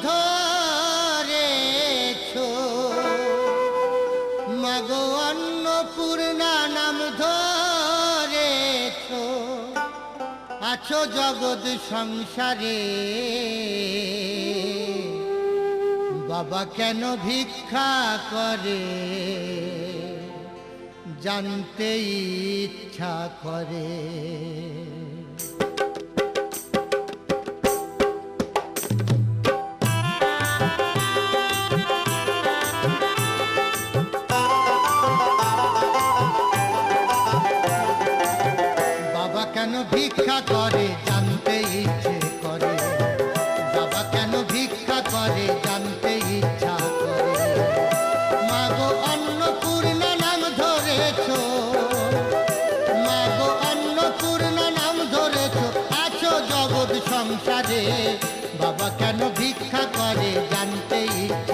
ধরেছো, মাগো অন্নপূর্ণা নাম ধরেছো, আছো জগৎ সংসারে, বাবা কেন ভিক্ষা করে জানতে ইচ্ছা করে। বাবা কেন ভিক্ষা করে জানতে ইচ্ছে করে, বাবা কেন ভিক্ষা করে জানতে ইচ্ছা করে। মাগো অন্নপূর্ণা নাম ধরেছো, মাগো অন্নপূর্ণা নাম ধরেছো, আছো জগৎ সংসারে, বাবা কেন ভিক্ষা করে জানতে ইচ্ছা